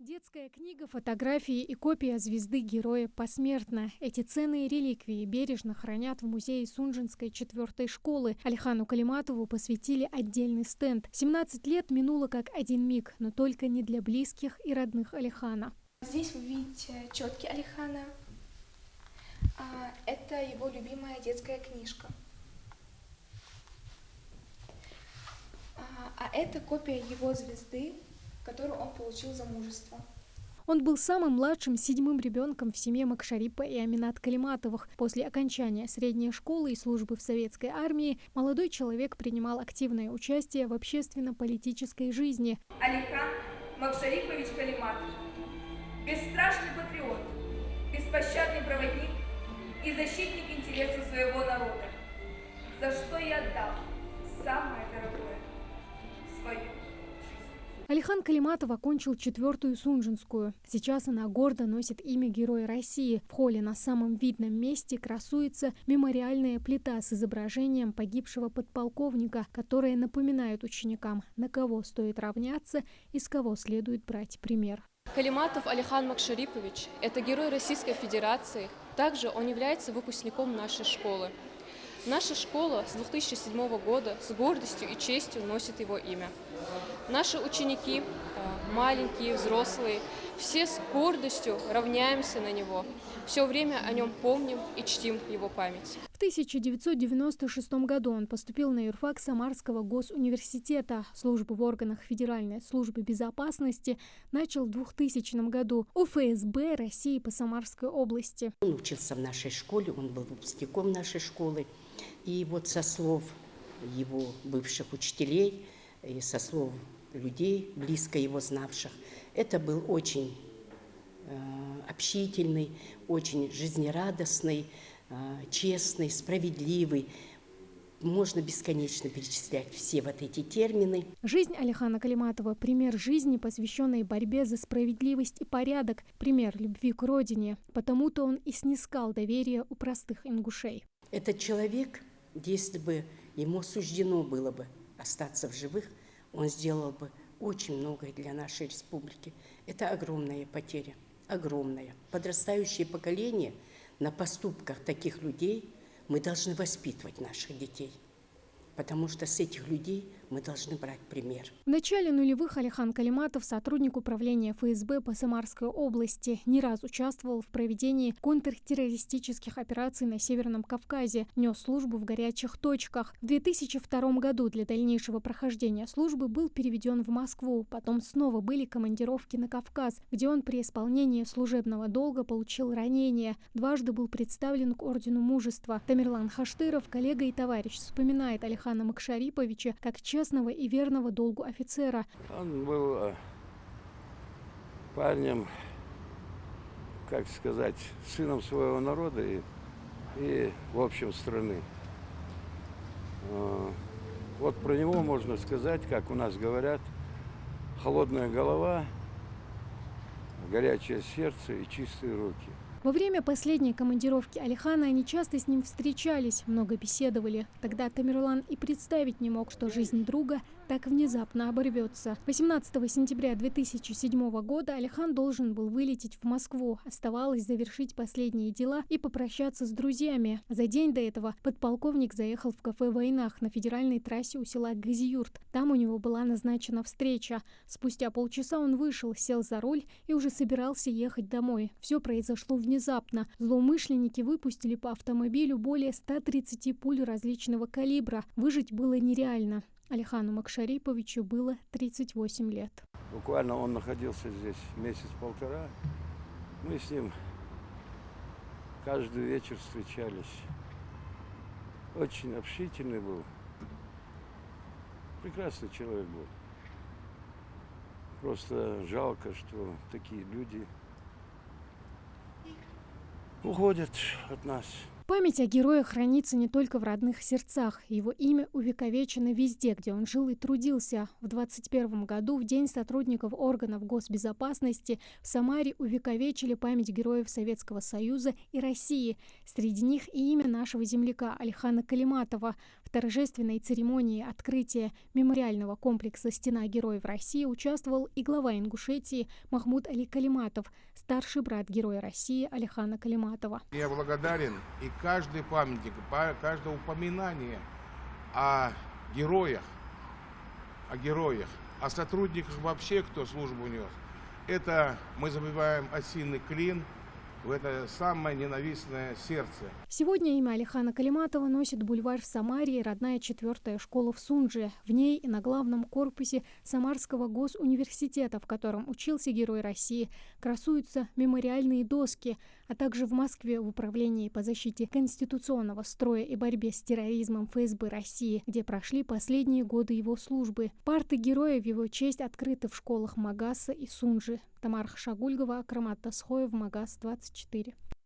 Детская книга, фотографии и копия звезды героя посмертно. Эти ценные реликвии бережно хранят в музее Сунжинской 4-й школы. Алихану Калиматову посвятили отдельный стенд. 17 лет минуло как один миг, но только не для близких и родных Алихана. Здесь вы видите четки Алихана. Это его любимая детская книжка. А это копия его звезды, которую он получил за мужество. Он был самым младшим 7-м ребенком в семье Макшарипа и Аминат Калиматовых. После окончания средней школы и службы в советской армии молодой человек принимал активное участие в общественно-политической жизни. Алихан Макшарипович Калиматов. Бесстрашный патриот, беспощадный проводник и защитник интересов своего народа, за что я отдал самое дорогое – свою жизнь. Алихан Калиматов окончил 4-ю Сунжинскую. Сейчас она гордо носит имя Героя России. В холле на самом видном месте красуется мемориальная плита с изображением погибшего подполковника, которая напоминает ученикам, на кого стоит равняться и с кого следует брать пример. Калиматов Алихан Макшарипович – это герой Российской Федерации. Также он является выпускником нашей школы. Наша школа с 2007 года с гордостью и честью носит его имя. Наши ученики, маленькие, взрослые, все с гордостью равняемся на него. Все время о нем помним и чтим его память. В 1996 году он поступил на юрфак Самарского госуниверситета. Службу в органах Федеральной службы безопасности начал в 2000 году у ФСБ России по Самарской области. Он учился в нашей школе, он был выпускником нашей школы. И вот со слов его бывших учителей и со слов людей, близко его знавших, это был очень общительный, очень жизнерадостный, честный, справедливый. Можно бесконечно перечислять все вот эти термины. Жизнь Алихана Калиматова – пример жизни, посвященной борьбе за справедливость и порядок, пример любви к родине. Потому-то он и снискал доверие у простых ингушей. Этот человек, если бы ему суждено было бы остаться в живых, он сделал бы очень многое для нашей республики. Это огромная потеря, огромная. Подрастающее поколение, на поступках таких людей мы должны воспитывать наших детей. Потому что с этих людей мы должны брать пример. В начале нулевых Алихан Калиматов, сотрудник управления ФСБ по Самарской области, не раз участвовал в проведении контртеррористических операций на Северном Кавказе, нес службу в горячих точках. В 2002 году для дальнейшего прохождения службы был переведен в Москву. Потом снова были командировки на Кавказ, где он при исполнении служебного долга получил ранение. Дважды был представлен к ордену мужества. Тамерлан Хаштыров, коллега и товарищ, вспоминает Алихана Макшариповича как честного и верного долгу офицера. Он был парнем, как сказать, сыном своего народа и в общем, страны. Вот про него можно сказать, как у нас говорят, холодная голова, горячее сердце и чистые руки. Во время последней командировки Алихана они часто с ним встречались, много беседовали. Тогда Тамерлан и представить не мог, что жизнь друга так внезапно оборвется. 18 сентября 2007 года Алихан должен был вылететь в Москву. Оставалось завершить последние дела и попрощаться с друзьями. За день до этого подполковник заехал в кафе «Войнах» на федеральной трассе у села Газиюрт. Там у него была назначена встреча. Спустя полчаса он вышел, сел за руль и уже собирался ехать домой. Все произошло внезапно. Злоумышленники выпустили по автомобилю более 130 пуль различного калибра. Выжить было нереально. Алихану Макшариповичу было 38 лет. Буквально он находился здесь месяц-полтора. Мы с ним каждый вечер встречались. Очень общительный был. Прекрасный человек был. Просто жалко, что такие люди уходят от нас. Память о герое хранится не только в родных сердцах. Его имя увековечено везде, где он жил и трудился. В 2021 году, в День сотрудников органов госбезопасности, в Самаре увековечили память героев Советского Союза и России. Среди них и имя нашего земляка Алихана Калиматова. В торжественной церемонии открытия мемориального комплекса «Стена героев России» участвовал и глава Ингушетии Махмуд Али Калиматов, старший брат героя России Алихана Калиматова. Я благодарен, и каждый памятник, каждое упоминание о героях, о сотрудниках вообще, кто службу нес, это мы забиваем осиный клин в это самое ненавистное сердце. Сегодня имя Алихана Калиматова носит бульвар в Самаре и родная 4-я школа в Сунже. В ней и на главном корпусе Самарского госуниверситета, в котором учился герой России, красуются мемориальные доски, а также в Москве в Управлении по защите конституционного строя и борьбе с терроризмом ФСБ России, где прошли последние годы его службы. Парты героя в его честь открыты в школах Магаса и Сунжи. Тамара Хашагульгова, Акрамат Тасхоев, Магас 24.